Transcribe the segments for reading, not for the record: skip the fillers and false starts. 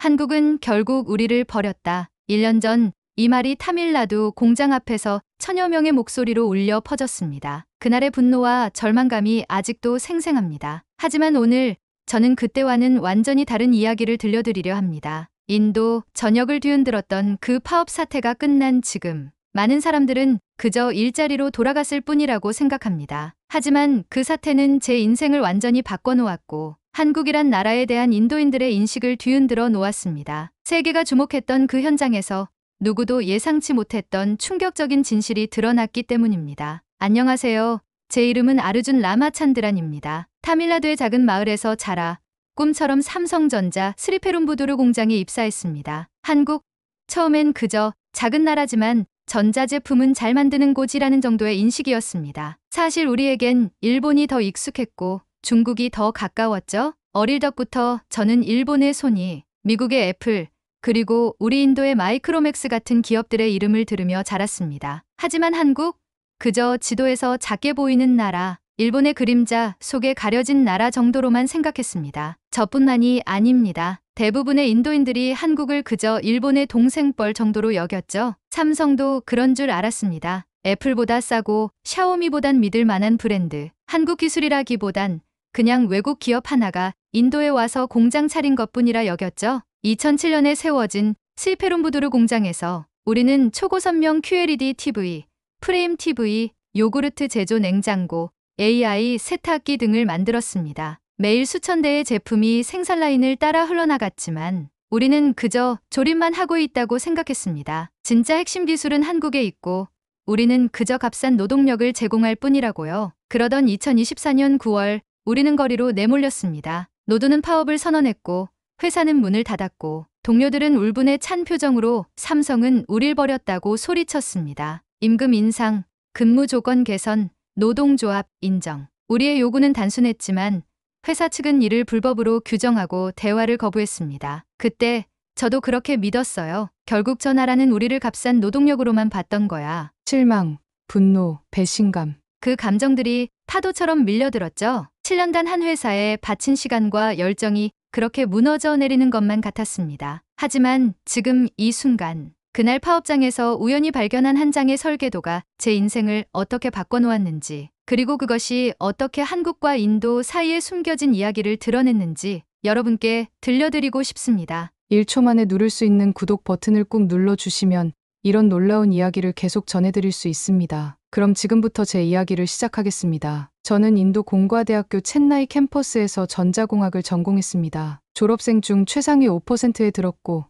한국은 결국 우리를 버렸다. 1년 전 이 말이 타밀나두 공장 앞에서 천여 명의 목소리로 울려 퍼졌습니다. 그날의 분노와 절망감이 아직도 생생합니다. 하지만 오늘 저는 그때와는 완전히 다른 이야기를 들려드리려 합니다. 인도 전역을 뒤흔들었던 그 파업 사태가 끝난 지금 많은 사람들은 그저 일자리로 돌아갔을 뿐이라고 생각합니다. 하지만 그 사태는 제 인생을 완전히 바꿔놓았고 한국이란 나라에 대한 인도인들의 인식을 뒤흔들어 놓았습니다. 세계가 주목했던 그 현장에서 누구도 예상치 못했던 충격적인 진실이 드러났기 때문입니다. 안녕하세요. 제 이름은 아르준 라마찬드란입니다. 타밀나두의 작은 마을에서 자라 꿈처럼 삼성전자 스리페룸부두르 공장에 입사했습니다. 한국, 처음엔 그저 작은 나라지만 전자제품은 잘 만드는 곳이라는 정도의 인식이었습니다. 사실 우리에겐 일본이 더 익숙했고 중국이 더 가까웠죠. 어릴 적부터 저는 일본의 소니, 미국의 애플, 그리고 우리 인도의 마이크로맥스 같은 기업들의 이름을 들으며 자랐습니다. 하지만 한국, 그저 지도에서 작게 보이는 나라, 일본의 그림자 속에 가려진 나라 정도로만 생각했습니다. 저뿐만이 아닙니다. 대부분의 인도인들이 한국을 그저 일본의 동생뻘 정도로 여겼죠. 삼성도 그런 줄 알았습니다. 애플보다 싸고 샤오미보단 믿을 만한 브랜드. 한국 기술이라기보단 그냥 외국 기업 하나가 인도에 와서 공장 차린 것뿐이라 여겼죠. 2007년에 세워진 스리페룸부두르 공장에서 우리는 초고선명 QLED TV, 프레임 TV, 요구르트 제조 냉장고, AI 세탁기 등을 만들었습니다. 매일 수천 대의 제품이 생산 라인을 따라 흘러나갔지만 우리는 그저 조립만 하고 있다고 생각했습니다. 진짜 핵심 기술은 한국에 있고 우리는 그저 값싼 노동력을 제공할 뿐이라고요. 그러던 2024년 9월 우리는 거리로 내몰렸습니다. 노조는 파업을 선언했고 회사는 문을 닫았고 동료들은 울분에 찬 표정으로 삼성은 우릴 버렸다고 소리쳤습니다. 임금 인상, 근무 조건 개선, 노동조합 인정. 우리의 요구는 단순했지만 회사 측은 이를 불법으로 규정하고 대화를 거부했습니다. 그때 저도 그렇게 믿었어요. 결국 저 나라는 우리를 값싼 노동력으로만 봤던 거야. 실망, 분노, 배신감. 그 감정들이 파도처럼 밀려들었죠. 7년간 한 회사에 바친 시간과 열정이 그렇게 무너져 내리는 것만 같았습니다. 하지만 지금 이 순간, 그날 파업장에서 우연히 발견한 한 장의 설계도가 제 인생을 어떻게 바꿔놓았는지, 그리고 그것이 어떻게 한국과 인도 사이에 숨겨진 이야기를 드러냈는지 여러분께 들려드리고 싶습니다. 1초 만에 누를 수 있는 구독 버튼을 꾹 눌러주시면 이런 놀라운 이야기를 계속 전해드릴 수 있습니다. 그럼 지금부터 제 이야기를 시작하겠습니다. 저는 인도 공과대학교 첸나이 캠퍼스에서 전자공학을 전공했습니다. 졸업생 중 최상위 5%에 들었고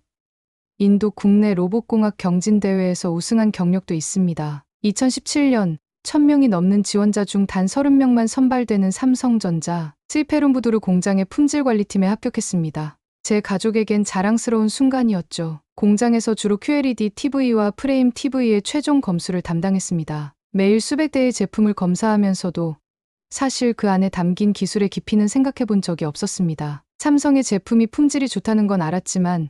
인도 국내 로봇공학 경진대회에서 우승한 경력도 있습니다. 2017년 1000명이 넘는 지원자 중 단 30명만 선발되는 삼성전자 스리페룸부두르 공장의 품질관리팀에 합격했습니다. 제 가족에겐 자랑스러운 순간이었죠. 공장에서 주로 QLED TV와 프레임 TV의 최종 검수를 담당했습니다. 매일 수백 대의 제품을 검사하면서도 사실 그 안에 담긴 기술의 깊이는 생각해 본 적이 없었습니다. 삼성의 제품이 품질이 좋다는 건 알았지만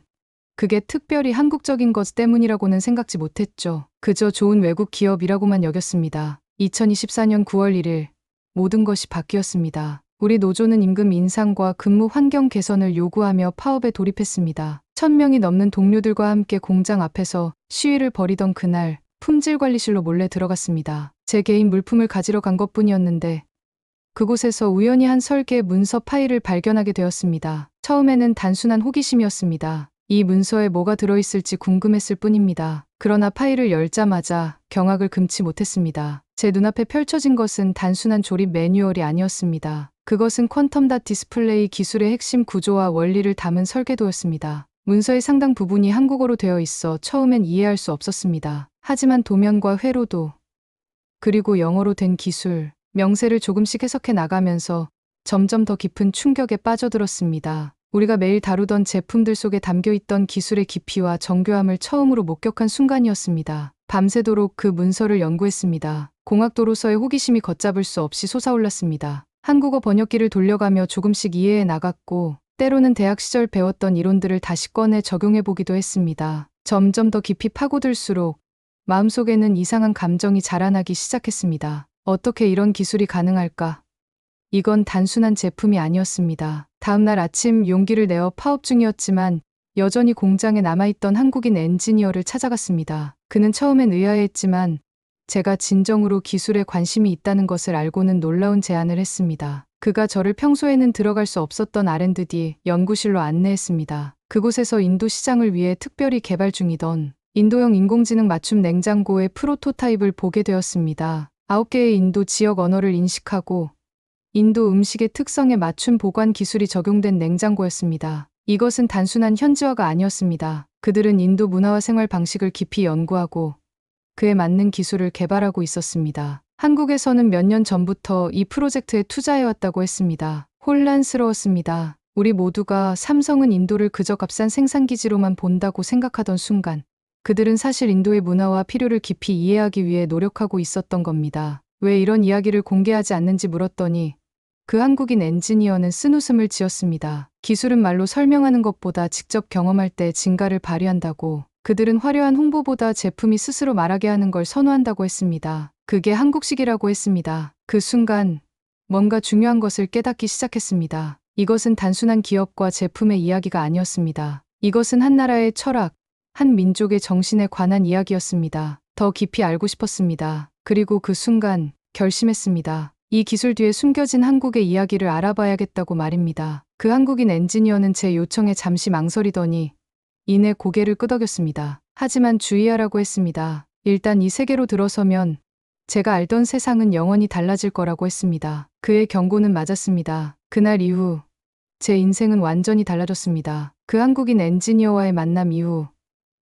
그게 특별히 한국적인 것 때문이라고는 생각지 못했죠. 그저 좋은 외국 기업이라고만 여겼습니다. 2024년 9월 1일 모든 것이 바뀌었습니다. 우리 노조는 임금 인상과 근무 환경 개선을 요구하며 파업에 돌입했습니다. 1000명이 넘는 동료들과 함께 공장 앞에서 시위를 벌이던 그날 품질관리실로 몰래 들어갔습니다. 제 개인 물품을 가지러 간 것뿐이었는데 그곳에서 우연히 한 설계 문서 파일을 발견하게 되었습니다. 처음에는 단순한 호기심이었습니다. 이 문서에 뭐가 들어있을지 궁금했을 뿐입니다. 그러나 파일을 열자마자 경악을 금치 못했습니다. 제 눈앞에 펼쳐진 것은 단순한 조립 매뉴얼이 아니었습니다. 그것은 퀀텀 닷 디스플레이 기술의 핵심 구조와 원리를 담은 설계도였습니다. 문서의 상당 부분이 한국어로 되어 있어 처음엔 이해할 수 없었습니다. 하지만 도면과 회로도 그리고 영어로 된 기술, 명세를 조금씩 해석해 나가면서 점점 더 깊은 충격에 빠져들었습니다. 우리가 매일 다루던 제품들 속에 담겨있던 기술의 깊이와 정교함을 처음으로 목격한 순간이었습니다. 밤새도록 그 문서를 연구했습니다. 공학도로서의 호기심이 걷잡을 수 없이 솟아올랐습니다. 한국어 번역기를 돌려가며 조금씩 이해해 나갔고 때로는 대학 시절 배웠던 이론들을 다시 꺼내 적용해보기도 했습니다. 점점 더 깊이 파고들수록 마음속에는 이상한 감정이 자라나기 시작했습니다. 어떻게 이런 기술이 가능할까? 이건 단순한 제품이 아니었습니다. 다음 날 아침 용기를 내어 파업 중이었지만 여전히 공장에 남아있던 한국인 엔지니어를 찾아갔습니다. 그는 처음엔 의아해했지만 제가 진정으로 기술에 관심이 있다는 것을 알고는 놀라운 제안을 했습니다. 그가 저를 평소에는 들어갈 수 없었던 R&D 연구실로 안내했습니다. 그곳에서 인도 시장을 위해 특별히 개발 중이던 인도형 인공지능 맞춤 냉장고의 프로토타입을 보게 되었습니다. 9개의 인도 지역 언어를 인식하고 인도 음식의 특성에 맞춘 보관 기술이 적용된 냉장고였습니다. 이것은 단순한 현지화가 아니었습니다. 그들은 인도 문화와 생활 방식을 깊이 연구하고 그에 맞는 기술을 개발하고 있었습니다. 한국에서는 몇 년 전부터 이 프로젝트에 투자해왔다고 했습니다. 혼란스러웠습니다. 우리 모두가 삼성은 인도를 그저 값싼 생산기지로만 본다고 생각하던 순간 그들은 사실 인도의 문화와 필요를 깊이 이해하기 위해 노력하고 있었던 겁니다. 왜 이런 이야기를 공개하지 않는지 물었더니 그 한국인 엔지니어는 쓴웃음을 지었습니다. 기술은 말로 설명하는 것보다 직접 경험할 때 진가를 발휘한다고. 그들은 화려한 홍보보다 제품이 스스로 말하게 하는 걸 선호한다고 했습니다. 그게 한국식이라고 했습니다. 그 순간 뭔가 중요한 것을 깨닫기 시작했습니다. 이것은 단순한 기업과 제품의 이야기가 아니었습니다. 이것은 한 나라의 철학, 한 민족의 정신에 관한 이야기였습니다. 더 깊이 알고 싶었습니다. 그리고 그 순간 결심했습니다. 이 기술 뒤에 숨겨진 한국의 이야기를 알아봐야겠다고 말입니다. 그 한국인 엔지니어는 제 요청에 잠시 망설이더니 이내 고개를 끄덕였습니다. 하지만 주의하라고 했습니다. 일단 이 세계로 들어서면 제가 알던 세상은 영원히 달라질 거라고 했습니다. 그의 경고는 맞았습니다. 그날 이후 제 인생은 완전히 달라졌습니다. 그 한국인 엔지니어와의 만남 이후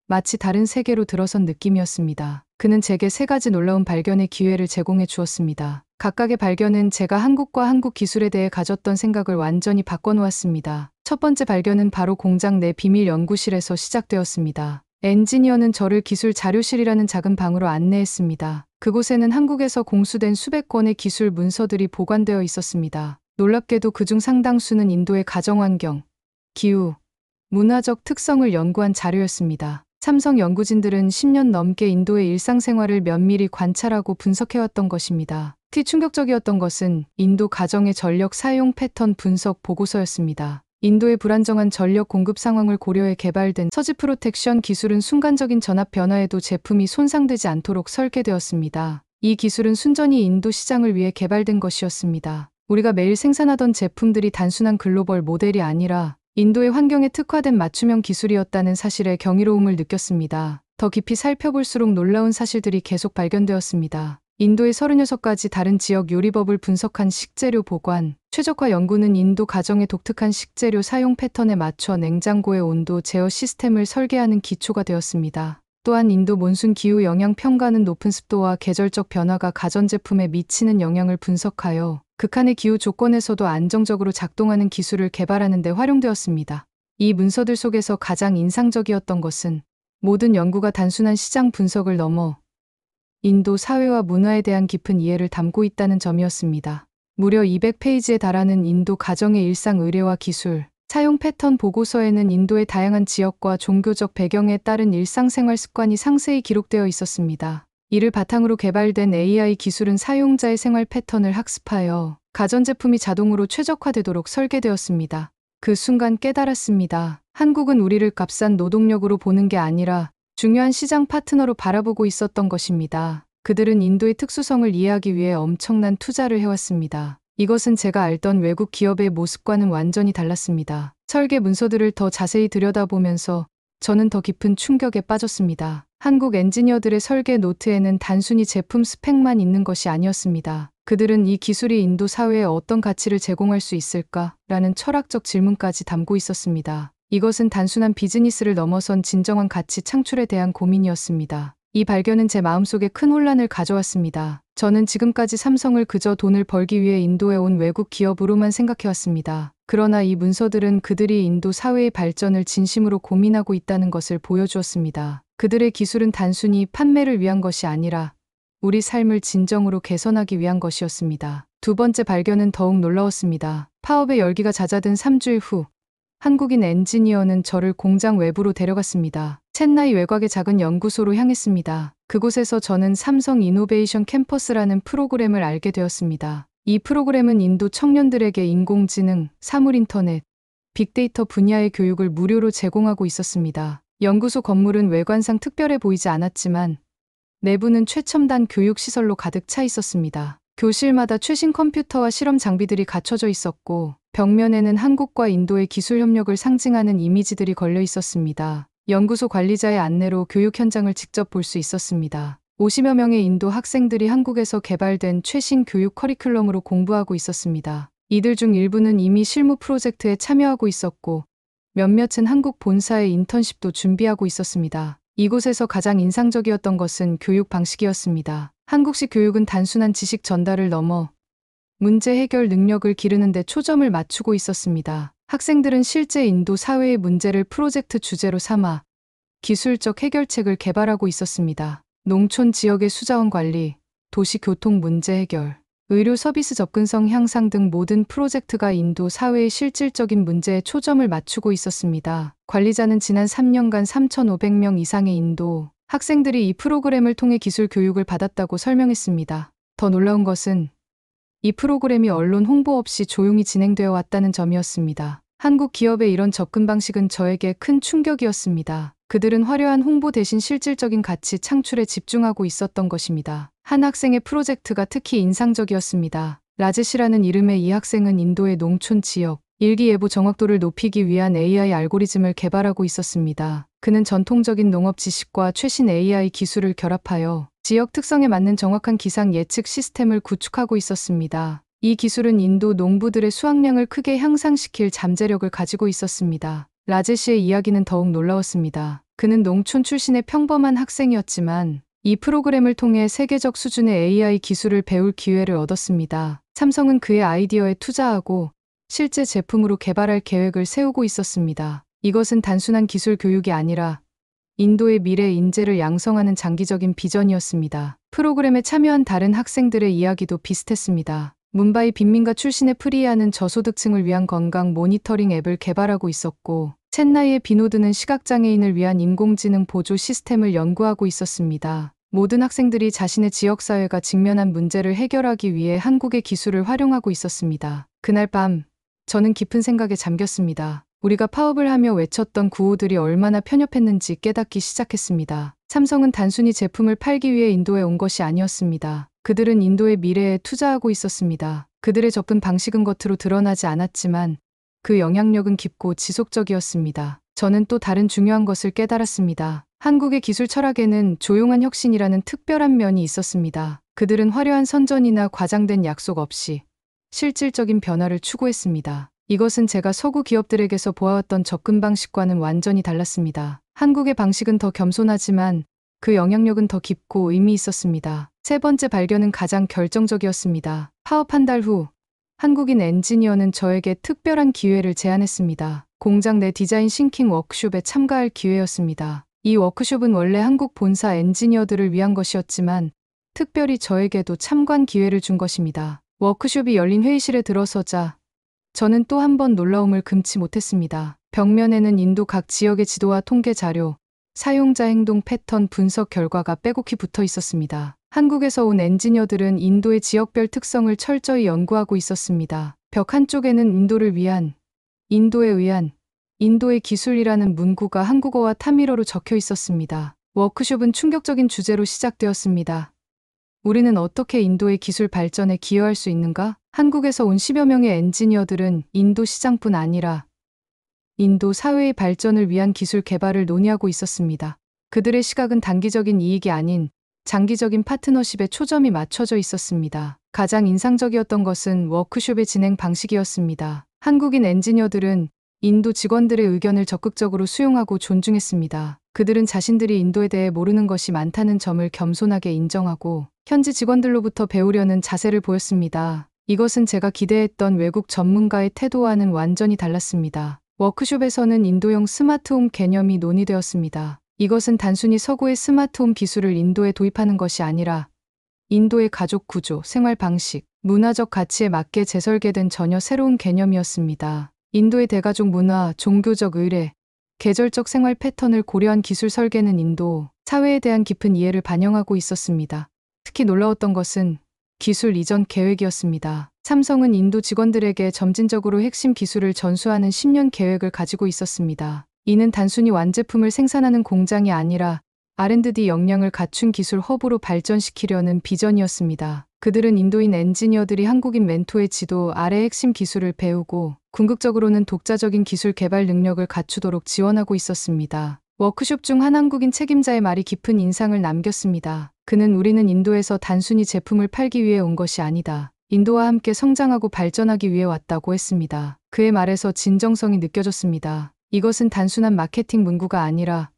마치 다른 세계로 들어선 느낌이었습니다. 그는 제게 3가지 놀라운 발견의 기회를 제공해 주었습니다. 각각의 발견은 제가 한국과 한국 기술에 대해 가졌던 생각을 완전히 바꿔놓았습니다. 첫 번째 발견은 바로 공장 내 비밀 연구실에서 시작되었습니다. 엔지니어는 저를 기술 자료실이라는 작은 방으로 안내했습니다. 그곳에는 한국에서 공수된 수백 건의 기술 문서들이 보관되어 있었습니다. 놀랍게도 그중 상당수는 인도의 가정환경, 기후, 문화적 특성을 연구한 자료였습니다. 삼성 연구진들은 10년 넘게 인도의 일상생활을 면밀히 관찰하고 분석해왔던 것입니다. 특히 충격적이었던 것은 인도 가정의 전력 사용 패턴 분석 보고서였습니다. 인도의 불안정한 전력 공급 상황을 고려해 개발된 서지 프로텍션 기술은 순간적인 전압 변화에도 제품이 손상되지 않도록 설계되었습니다. 이 기술은 순전히 인도 시장을 위해 개발된 것이었습니다. 우리가 매일 생산하던 제품들이 단순한 글로벌 모델이 아니라 인도의 환경에 특화된 맞춤형 기술이었다는 사실에 경이로움을 느꼈습니다. 더 깊이 살펴볼수록 놀라운 사실들이 계속 발견되었습니다. 인도의 36가지 다른 지역 요리법을 분석한 식재료 보관, 최적화 연구는 인도 가정의 독특한 식재료 사용 패턴에 맞춰 냉장고의 온도 제어 시스템을 설계하는 기초가 되었습니다. 또한 인도 몬순 기후 영향 평가는 높은 습도와 계절적 변화가 가전제품에 미치는 영향을 분석하여 극한의 기후 조건에서도 안정적으로 작동하는 기술을 개발하는 데 활용되었습니다. 이 문서들 속에서 가장 인상적이었던 것은 모든 연구가 단순한 시장 분석을 넘어 인도 사회와 문화에 대한 깊은 이해를 담고 있다는 점이었습니다. 무려 200페이지에 달하는 인도 가정의 일상 의례와 기술, 사용 패턴 보고서에는 인도의 다양한 지역과 종교적 배경에 따른 일상생활 습관이 상세히 기록되어 있었습니다. 이를 바탕으로 개발된 AI 기술은 사용자의 생활 패턴을 학습하여 가전제품이 자동으로 최적화되도록 설계되었습니다. 그 순간 깨달았습니다. 한국은 우리를 값싼 노동력으로 보는 게 아니라 중요한 시장 파트너로 바라보고 있었던 것입니다. 그들은 인도의 특수성을 이해하기 위해 엄청난 투자를 해왔습니다. 이것은 제가 알던 외국 기업의 모습과는 완전히 달랐습니다. 설계 문서들을 더 자세히 들여다보면서 저는 더 깊은 충격에 빠졌습니다. 한국 엔지니어들의 설계 노트에는 단순히 제품 스펙만 있는 것이 아니었습니다. 그들은 이 기술이 인도 사회에 어떤 가치를 제공할 수 있을까라는 철학적 질문까지 담고 있었습니다. 이것은 단순한 비즈니스를 넘어선 진정한 가치 창출에 대한 고민이었습니다. 이 발견은 제 마음속에 큰 혼란을 가져왔습니다. 저는 지금까지 삼성을 그저 돈을 벌기 위해 인도에 온 외국 기업으로만 생각해왔습니다. 그러나 이 문서들은 그들이 인도 사회의 발전을 진심으로 고민하고 있다는 것을 보여주었습니다. 그들의 기술은 단순히 판매를 위한 것이 아니라 우리 삶을 진정으로 개선하기 위한 것이었습니다. 두 번째 발견은 더욱 놀라웠습니다. 파업의 열기가 잦아든 3주일 후 한국인 엔지니어는 저를 공장 외부로 데려갔습니다. 첸나이 외곽의 작은 연구소로 향했습니다. 그곳에서 저는 삼성 이노베이션 캠퍼스라는 프로그램을 알게 되었습니다. 이 프로그램은 인도 청년들에게 인공지능, 사물 인터넷, 빅데이터 분야의 교육을 무료로 제공하고 있었습니다. 연구소 건물은 외관상 특별해 보이지 않았지만 내부는 최첨단 교육시설로 가득 차 있었습니다. 교실마다 최신 컴퓨터와 실험 장비들이 갖춰져 있었고 벽면에는 한국과 인도의 기술 협력을 상징하는 이미지들이 걸려 있었습니다. 연구소 관리자의 안내로 교육 현장을 직접 볼 수 있었습니다. 50여 명의 인도 학생들이 한국에서 개발된 최신 교육 커리큘럼으로 공부하고 있었습니다. 이들 중 일부는 이미 실무 프로젝트에 참여하고 있었고 몇몇은 한국 본사의 인턴십도 준비하고 있었습니다. 이곳에서 가장 인상적이었던 것은 교육 방식이었습니다. 한국식 교육은 단순한 지식 전달을 넘어 문제 해결 능력을 기르는 데 초점을 맞추고 있었습니다. 학생들은 실제 인도 사회의 문제를 프로젝트 주제로 삼아 기술적 해결책을 개발하고 있었습니다. 농촌 지역의 수자원 관리, 도시 교통 문제 해결, 의료 서비스 접근성 향상 등 모든 프로젝트가 인도 사회의 실질적인 문제에 초점을 맞추고 있었습니다. 관리자는 지난 3년간 3,500명 이상의 인도 학생들이 이 프로그램을 통해 기술 교육을 받았다고 설명했습니다. 더 놀라운 것은 이 프로그램이 언론 홍보 없이 조용히 진행되어 왔다는 점이었습니다. 한국 기업의 이런 접근 방식은 저에게 큰 충격이었습니다. 그들은 화려한 홍보 대신 실질적인 가치 창출에 집중하고 있었던 것입니다. 한 학생의 프로젝트가 특히 인상적이었습니다. 라제시라는 이름의 이 학생은 인도의 농촌 지역, 일기예보 정확도를 높이기 위한 AI 알고리즘을 개발하고 있었습니다. 그는 전통적인 농업 지식과 최신 AI 기술을 결합하여 지역 특성에 맞는 정확한 기상 예측 시스템을 구축하고 있었습니다. 이 기술은 인도 농부들의 수확량을 크게 향상시킬 잠재력을 가지고 있었습니다. 라제시의 이야기는 더욱 놀라웠습니다. 그는 농촌 출신의 평범한 학생이었지만 이 프로그램을 통해 세계적 수준의 AI 기술을 배울 기회를 얻었습니다. 삼성은 그의 아이디어에 투자하고 실제 제품으로 개발할 계획을 세우고 있었습니다. 이것은 단순한 기술 교육이 아니라 인도의 미래 인재를 양성하는 장기적인 비전이었습니다. 프로그램에 참여한 다른 학생들의 이야기도 비슷했습니다. 뭄바이 빈민가 출신의 프리아는 저소득층을 위한 건강 모니터링 앱을 개발하고 있었고 첸나이의 비노드는 시각장애인을 위한 인공지능 보조 시스템을 연구하고 있었습니다. 모든 학생들이 자신의 지역사회가 직면한 문제를 해결하기 위해 한국의 기술을 활용하고 있었습니다. 그날 밤 저는 깊은 생각에 잠겼습니다. 우리가 파업을 하며 외쳤던 구호들이 얼마나 편협했는지 깨닫기 시작했습니다. 삼성은 단순히 제품을 팔기 위해 인도에 온 것이 아니었습니다. 그들은 인도의 미래에 투자하고 있었습니다. 그들의 접근 방식은 겉으로 드러나지 않았지만 그 영향력은 깊고 지속적이었습니다. 저는 또 다른 중요한 것을 깨달았습니다. 한국의 기술 철학에는 조용한 혁신이라는 특별한 면이 있었습니다. 그들은 화려한 선전이나 과장된 약속 없이 실질적인 변화를 추구했습니다. 이것은 제가 서구 기업들에게서 보아왔던 접근 방식과는 완전히 달랐습니다. 한국의 방식은 더 겸손하지만 그 영향력은 더 깊고 의미 있었습니다. 세 번째 발견은 가장 결정적이었습니다. 파업 한 달 후, 한국인 엔지니어는 저에게 특별한 기회를 제안했습니다. 공장 내 디자인 싱킹 워크숍에 참가할 기회였습니다. 이 워크숍은 원래 한국 본사 엔지니어들을 위한 것이었지만 특별히 저에게도 참관 기회를 준 것입니다. 워크숍이 열린 회의실에 들어서자 저는 또 한 번 놀라움을 금치 못했습니다. 벽면에는 인도 각 지역의 지도와 통계 자료, 사용자 행동 패턴 분석 결과가 빼곡히 붙어 있었습니다. 한국에서 온 엔지니어들은 인도의 지역별 특성을 철저히 연구하고 있었습니다. 벽 한쪽에는 인도를 위한, 인도에 의한, 인도의 기술이라는 문구가 한국어와 타밀어로 적혀 있었습니다. 워크숍은 충격적인 주제로 시작되었습니다. 우리는 어떻게 인도의 기술 발전에 기여할 수 있는가? 한국에서 온 10여 명의 엔지니어들은 인도 시장뿐 아니라 인도 사회의 발전을 위한 기술 개발을 논의하고 있었습니다. 그들의 시각은 단기적인 이익이 아닌 장기적인 파트너십에 초점이 맞춰져 있었습니다. 가장 인상적이었던 것은 워크숍의 진행 방식이었습니다. 한국인 엔지니어들은 인도 직원들의 의견을 적극적으로 수용하고 존중했습니다. 그들은 자신들이 인도에 대해 모르는 것이 많다는 점을 겸손하게 인정하고 현지 직원들로부터 배우려는 자세를 보였습니다. 이것은 제가 기대했던 외국 전문가의 태도와는 완전히 달랐습니다. 워크숍에서는 인도형 스마트홈 개념이 논의되었습니다. 이것은 단순히 서구의 스마트홈 기술을 인도에 도입하는 것이 아니라 인도의 가족 구조, 생활 방식, 문화적 가치에 맞게 재설계된 전혀 새로운 개념이었습니다. 인도의 대가족 문화, 종교적 의례, 계절적 생활 패턴을 고려한 기술 설계는 인도 사회에 대한 깊은 이해를 반영하고 있었습니다. 특히 놀라웠던 것은 기술 이전 계획이었습니다. 삼성은 인도 직원들에게 점진적으로 핵심 기술을 전수하는 10년 계획을 가지고 있었습니다. 이는 단순히 완제품을 생산하는 공장이 아니라 R&D 역량을 갖춘 기술 허브로 발전시키려는 비전이었습니다. 그들은 인도인 엔지니어들이 한국인 멘토의 지도 아래 핵심 기술을 배우고 궁극적으로는 독자적인 기술 개발 능력을 갖추도록 지원하고 있었습니다. 워크숍 중 한 한국인 책임자의 말이 깊은 인상을 남겼습니다. 그는 우리는 인도에서 단순히 제품을 팔기 위해 온 것이 아니다. 인도와 함께 성장하고 발전하기 위해 왔다고 했습니다. 그의 말에서 진정성이 느껴졌습니다. 이것은 단순한 마케팅 문구가 아니라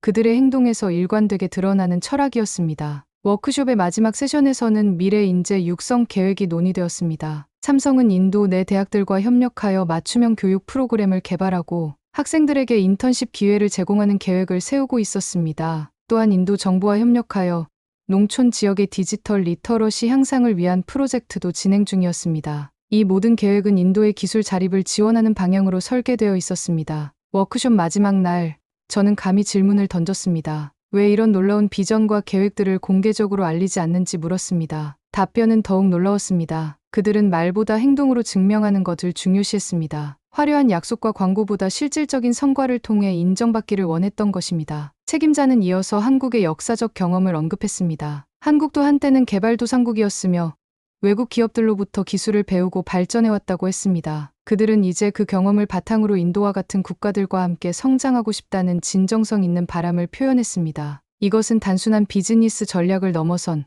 그들의 행동에서 일관되게 드러나는 철학이었습니다. 워크숍의 마지막 세션에서는 미래 인재 육성 계획이 논의되었습니다. 삼성은 인도 내 대학들과 협력하여 맞춤형 교육 프로그램을 개발하고 학생들에게 인턴십 기회를 제공하는 계획을 세우고 있었습니다. 또한 인도 정부와 협력하여 농촌 지역의 디지털 리터러시 향상을 위한 프로젝트도 진행 중이었습니다. 이 모든 계획은 인도의 기술 자립을 지원하는 방향으로 설계되어 있었습니다. 워크숍 마지막 날, 저는 감히 질문을 던졌습니다. 왜 이런 놀라운 비전과 계획들을 공개적으로 알리지 않는지 물었습니다. 답변은 더욱 놀라웠습니다. 그들은 말보다 행동으로 증명하는 것을 중요시했습니다. 화려한 약속과 광고보다 실질적인 성과를 통해 인정받기를 원했던 것입니다. 책임자는 이어서 한국의 역사적 경험을 언급했습니다. 한국도 한때는 개발도상국이었으며 외국 기업들로부터 기술을 배우고 발전해왔다고 했습니다. 그들은 이제 그 경험을 바탕으로 인도와 같은 국가들과 함께 성장하고 싶다는 진정성 있는 바람을 표현했습니다. 이것은 단순한 비즈니스 전략을 넘어선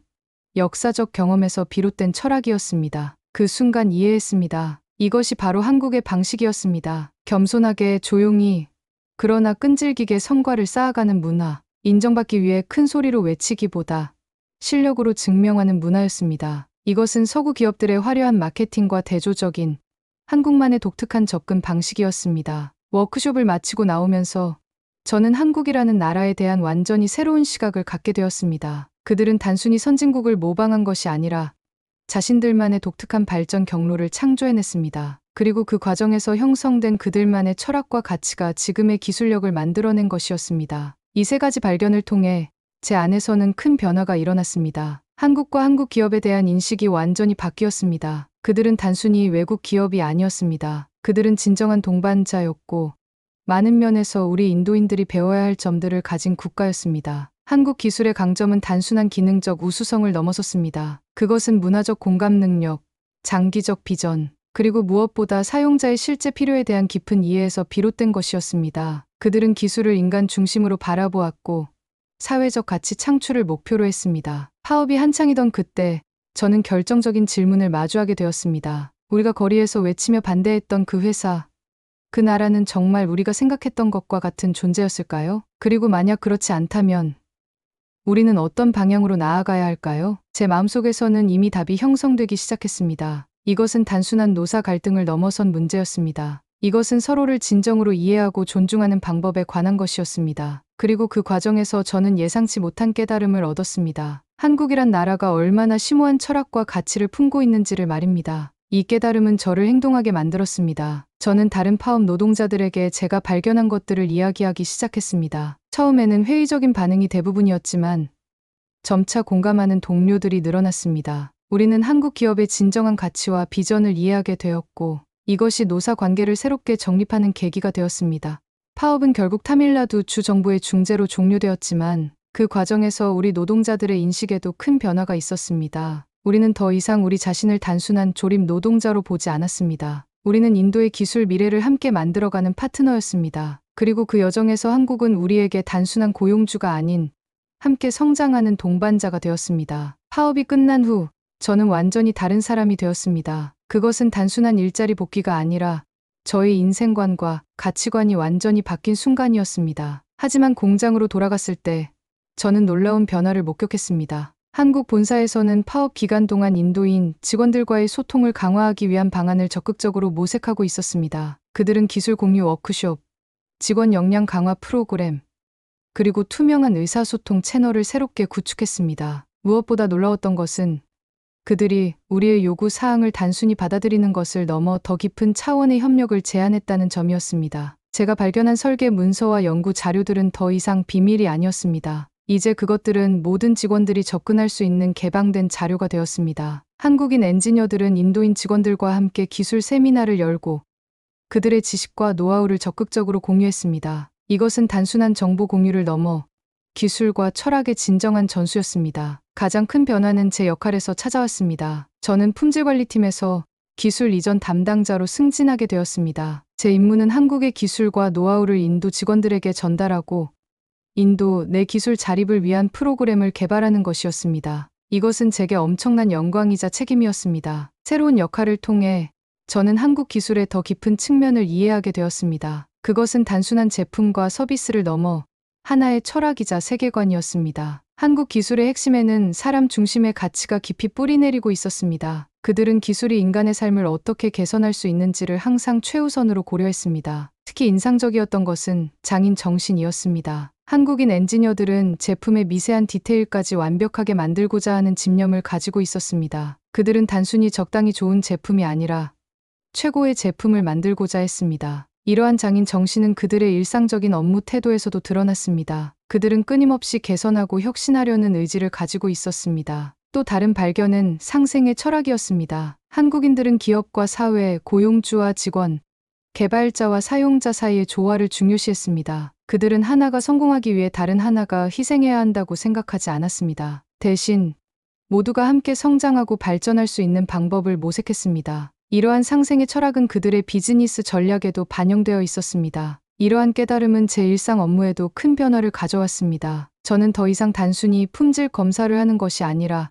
역사적 경험에서 비롯된 철학이었습니다. 그 순간 이해했습니다. 이것이 바로 한국의 방식이었습니다. 겸손하게, 조용히, 그러나 끈질기게 성과를 쌓아가는 문화. 인정받기 위해 큰 소리로 외치기보다 실력으로 증명하는 문화였습니다. 이것은 서구 기업들의 화려한 마케팅과 대조적인 한국만의 독특한 접근 방식이었습니다. 워크숍을 마치고 나오면서 저는 한국이라는 나라에 대한 완전히 새로운 시각을 갖게 되었습니다. 그들은 단순히 선진국을 모방한 것이 아니라 자신들만의 독특한 발전 경로를 창조해냈습니다. 그리고 그 과정에서 형성된 그들만의 철학과 가치가 지금의 기술력을 만들어낸 것이었습니다. 이 세 가지 발견을 통해 제 안에서는 큰 변화가 일어났습니다. 한국과 한국 기업에 대한 인식이 완전히 바뀌었습니다. 그들은 단순히 외국 기업이 아니었습니다. 그들은 진정한 동반자였고 많은 면에서 우리 인도인들이 배워야 할 점들을 가진 국가였습니다. 한국 기술의 강점은 단순한 기능적 우수성을 넘어섰습니다. 그것은 문화적 공감 능력, 장기적 비전, 그리고 무엇보다 사용자의 실제 필요에 대한 깊은 이해에서 비롯된 것이었습니다. 그들은 기술을 인간 중심으로 바라보았고 사회적 가치 창출을 목표로 했습니다. 파업이 한창이던 그때 저는 결정적인 질문을 마주하게 되었습니다. 우리가 거리에서 외치며 반대했던 그 회사, 그 나라는 정말 우리가 생각했던 것과 같은 존재였을까요? 그리고 만약 그렇지 않다면 우리는 어떤 방향으로 나아가야 할까요? 제 마음속에서는 이미 답이 형성되기 시작했습니다. 이것은 단순한 노사 갈등을 넘어선 문제였습니다. 이것은 서로를 진정으로 이해하고 존중하는 방법에 관한 것이었습니다. 그리고 그 과정에서 저는 예상치 못한 깨달음을 얻었습니다. 한국이란 나라가 얼마나 심오한 철학과 가치를 품고 있는지를 말입니다. 이 깨달음은 저를 행동하게 만들었습니다. 저는 다른 파업 노동자들에게 제가 발견한 것들을 이야기하기 시작했습니다. 처음에는 회의적인 반응이 대부분이었지만 점차 공감하는 동료들이 늘어났습니다. 우리는 한국 기업의 진정한 가치와 비전을 이해하게 되었고 이것이 노사 관계를 새롭게 정립하는 계기가 되었습니다. 파업은 결국 타밀나두 주 정부의 중재로 종료되었지만 그 과정에서 우리 노동자들의 인식에도 큰 변화가 있었습니다. 우리는 더 이상 우리 자신을 단순한 조립 노동자로 보지 않았습니다. 우리는 인도의 기술 미래를 함께 만들어가는 파트너였습니다. 그리고 그 여정에서 한국은 우리에게 단순한 고용주가 아닌 함께 성장하는 동반자가 되었습니다. 파업이 끝난 후 저는 완전히 다른 사람이 되었습니다. 그것은 단순한 일자리 복귀가 아니라 저의 인생관과 가치관이 완전히 바뀐 순간이었습니다. 하지만 공장으로 돌아갔을 때 저는 놀라운 변화를 목격했습니다. 한국 본사에서는 파업 기간 동안 인도인 직원들과의 소통을 강화하기 위한 방안을 적극적으로 모색하고 있었습니다. 그들은 기술 공유 워크숍, 직원 역량 강화 프로그램, 그리고 투명한 의사소통 채널을 새롭게 구축했습니다. 무엇보다 놀라웠던 것은 그들이 우리의 요구 사항을 단순히 받아들이는 것을 넘어 더 깊은 차원의 협력을 제안했다는 점이었습니다. 제가 발견한 설계 문서와 연구 자료들은 더 이상 비밀이 아니었습니다. 이제 그것들은 모든 직원들이 접근할 수 있는 개방된 자료가 되었습니다. 한국인 엔지니어들은 인도인 직원들과 함께 기술 세미나를 열고 그들의 지식과 노하우를 적극적으로 공유했습니다. 이것은 단순한 정보 공유를 넘어 기술과 철학의 진정한 전수였습니다. 가장 큰 변화는 제 역할에서 찾아왔습니다. 저는 품질관리팀에서 기술 이전 담당자로 승진하게 되었습니다. 제 임무는 한국의 기술과 노하우를 인도 직원들에게 전달하고 인도 내 기술 자립을 위한 프로그램을 개발하는 것이었습니다. 이것은 제게 엄청난 영광이자 책임이었습니다. 새로운 역할을 통해 저는 한국 기술의 더 깊은 측면을 이해하게 되었습니다. 그것은 단순한 제품과 서비스를 넘어 하나의 철학이자 세계관이었습니다. 한국 기술의 핵심에는 사람 중심의 가치가 깊이 뿌리내리고 있었습니다. 그들은 기술이 인간의 삶을 어떻게 개선할 수 있는지를 항상 최우선으로 고려했습니다. 특히 인상적이었던 것은 장인 정신이었습니다. 한국인 엔지니어들은 제품의 미세한 디테일까지 완벽하게 만들고자 하는 집념을 가지고 있었습니다. 그들은 단순히 적당히 좋은 제품이 아니라 최고의 제품을 만들고자 했습니다. 이러한 장인 정신은 그들의 일상적인 업무 태도에서도 드러났습니다. 그들은 끊임없이 개선하고 혁신하려는 의지를 가지고 있었습니다. 또 다른 발견은 상생의 철학이었습니다. 한국인들은 기업과 사회, 고용주와 직원, 개발자와 사용자 사이의 조화를 중요시했습니다. 그들은 하나가 성공하기 위해 다른 하나가 희생해야 한다고 생각하지 않았습니다. 대신 모두가 함께 성장하고 발전할 수 있는 방법을 모색했습니다. 이러한 상생의 철학은 그들의 비즈니스 전략에도 반영되어 있었습니다. 이러한 깨달음은 제 일상 업무에도 큰 변화를 가져왔습니다. 저는 더 이상 단순히 품질 검사를 하는 것이 아니라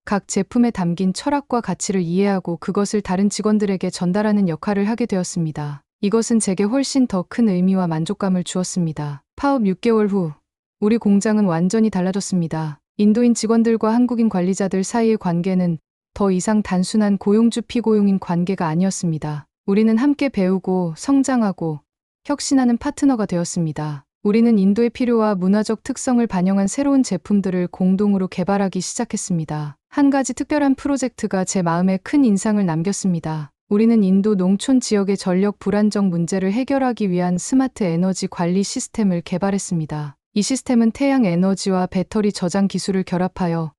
각 제품에 담긴 철학과 가치를 이해하고 그것을 다른 직원들에게 전달하는 역할을 하게 되었습니다. 이것은 제게 훨씬 더 큰 의미와 만족감을 주었습니다. 파업 6개월 후, 우리 공장은 완전히 달라졌습니다. 인도인 직원들과 한국인 관리자들 사이의 관계는 더 이상 단순한 고용주 피고용인 관계가 아니었습니다. 우리는 함께 배우고 성장하고 혁신하는 파트너가 되었습니다. 우리는 인도의 필요와 문화적 특성을 반영한 새로운 제품들을 공동으로 개발하기 시작했습니다. 한 가지 특별한 프로젝트가 제 마음에 큰 인상을 남겼습니다. 우리는 인도 농촌 지역의 전력 불안정 문제를 해결하기 위한 스마트 에너지 관리 시스템을 개발했습니다. 이 시스템은 태양 에너지와 배터리 저장 기술을 결합하여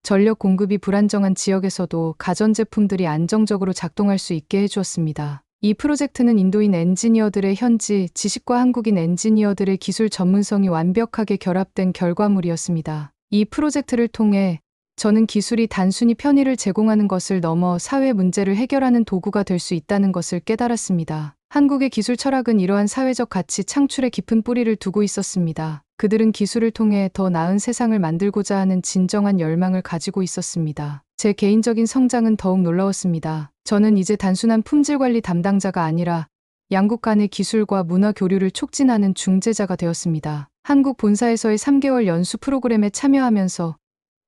전력 공급이 불안정한 지역에서도 가전제품들이 안정적으로 작동할 수 있게 해주었습니다. 이 프로젝트는 인도인 엔지니어들의 현지 지식과 한국인 엔지니어들의 기술 전문성이 완벽하게 결합된 결과물이었습니다. 이 프로젝트를 통해 저는 기술이 단순히 편의를 제공하는 것을 넘어 사회 문제를 해결하는 도구가 될 수 있다는 것을 깨달았습니다. 한국의 기술 철학은 이러한 사회적 가치 창출에 깊은 뿌리를 두고 있었습니다. 그들은 기술을 통해 더 나은 세상을 만들고자 하는 진정한 열망을 가지고 있었습니다. 제 개인적인 성장은 더욱 놀라웠습니다. 저는 이제 단순한 품질 관리 담당자가 아니라 양국 간의 기술과 문화 교류를 촉진하는 중재자가 되었습니다. 한국 본사에서의 3개월 연수 프로그램에 참여하면서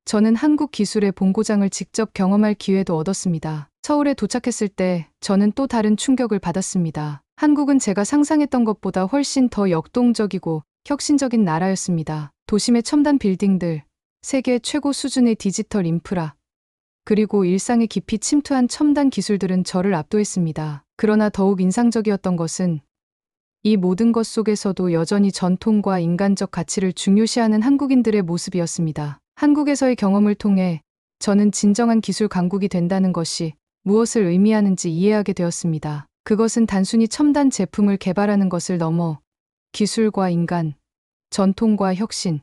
저는 한국 기술의 본고장을 직접 경험할 기회도 얻었습니다. 서울에 도착했을 때 저는 또 다른 충격을 받았습니다. 한국은 제가 상상했던 것보다 훨씬 더 역동적이고 혁신적인 나라였습니다. 도심의 첨단 빌딩들, 세계 최고 수준의 디지털 인프라, 그리고 일상에 깊이 침투한 첨단 기술들은 저를 압도했습니다. 그러나 더욱 인상적이었던 것은 이 모든 것 속에서도 여전히 전통과 인간적 가치를 중요시하는 한국인들의 모습이었습니다. 한국에서의 경험을 통해 저는 진정한 기술 강국이 된다는 것이 무엇을 의미하는지 이해하게 되었습니다. 그것은 단순히 첨단 제품을 개발하는 것을 넘어 기술과 인간, 전통과 혁신,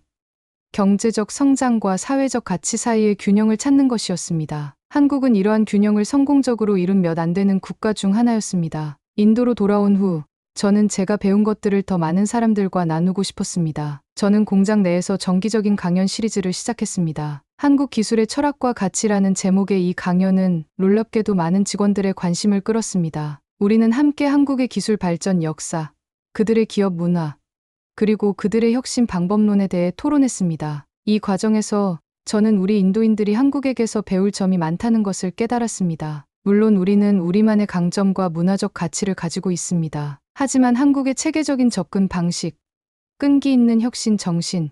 경제적 성장과 사회적 가치 사이의 균형을 찾는 것이었습니다. 한국은 이러한 균형을 성공적으로 이룬 몇 안 되는 국가 중 하나였습니다. 인도로 돌아온 후 저는 제가 배운 것들을 더 많은 사람들과 나누고 싶었습니다. 저는 공장 내에서 정기적인 강연 시리즈를 시작했습니다. 한국 기술의 철학과 가치라는 제목의 이 강연은 놀랍게도 많은 직원들의 관심을 끌었습니다. 우리는 함께 한국의 기술 발전 역사, 그들의 기업 문화, 그리고 그들의 혁신 방법론에 대해 토론했습니다. 이 과정에서 저는 우리 인도인들이 한국에게서 배울 점이 많다는 것을 깨달았습니다. 물론 우리는 우리만의 강점과 문화적 가치를 가지고 있습니다. 하지만 한국의 체계적인 접근 방식, 끈기 있는 혁신 정신,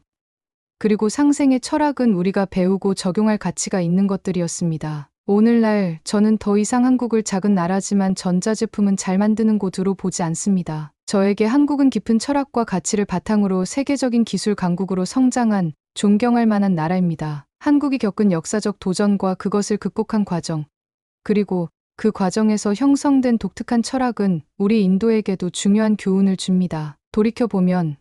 그리고 상생의 철학은 우리가 배우고 적용할 가치가 있는 것들이었습니다. 오늘날 저는 더 이상 한국을 작은 나라지만 전자제품은 잘 만드는 곳으로 보지 않습니다. 저에게 한국은 깊은 철학과 가치를 바탕으로 세계적인 기술 강국으로 성장한 존경할 만한 나라입니다. 한국이 겪은 역사적 도전과 그것을 극복한 과정, 그리고 그 과정에서 형성된 독특한 철학은 우리 인도에게도 중요한 교훈을 줍니다. 돌이켜보면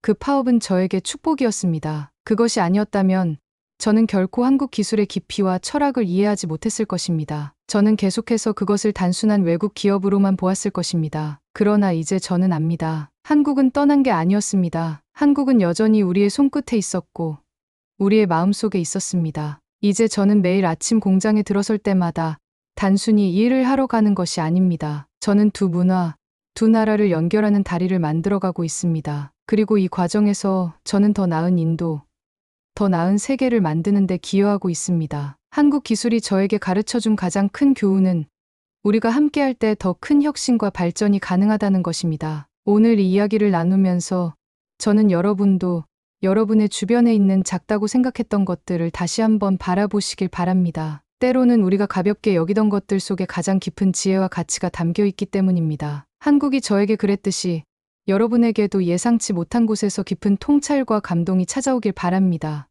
그 파업은 저에게 축복이었습니다. 그것이 아니었다면 저는 결코 한국 기술의 깊이와 철학을 이해하지 못했을 것입니다. 저는 계속해서 그것을 단순한 외국 기업으로만 보았을 것입니다. 그러나 이제 저는 압니다. 한국은 떠난 게 아니었습니다. 한국은 여전히 우리의 손끝에 있었고 우리의 마음속에 있었습니다. 이제 저는 매일 아침 공장에 들어설 때마다 단순히 일을 하러 가는 것이 아닙니다. 저는 두 문화, 두 나라를 연결하는 다리를 만들어가고 있습니다. 그리고 이 과정에서 저는 더 나은 인도, 더 나은 세계를 만드는 데 기여하고 있습니다. 한국 기술이 저에게 가르쳐준 가장 큰 교훈은 우리가 함께할 때 더 큰 혁신과 발전이 가능하다는 것입니다. 오늘 이 이야기를 나누면서 저는 여러분도 여러분의 주변에 있는 작다고 생각했던 것들을 다시 한번 바라보시길 바랍니다. 때로는 우리가 가볍게 여기던 것들 속에 가장 깊은 지혜와 가치가 담겨 있기 때문입니다. 한국이 저에게 그랬듯이 여러분에게도 예상치 못한 곳에서 깊은 통찰과 감동이 찾아오길 바랍니다.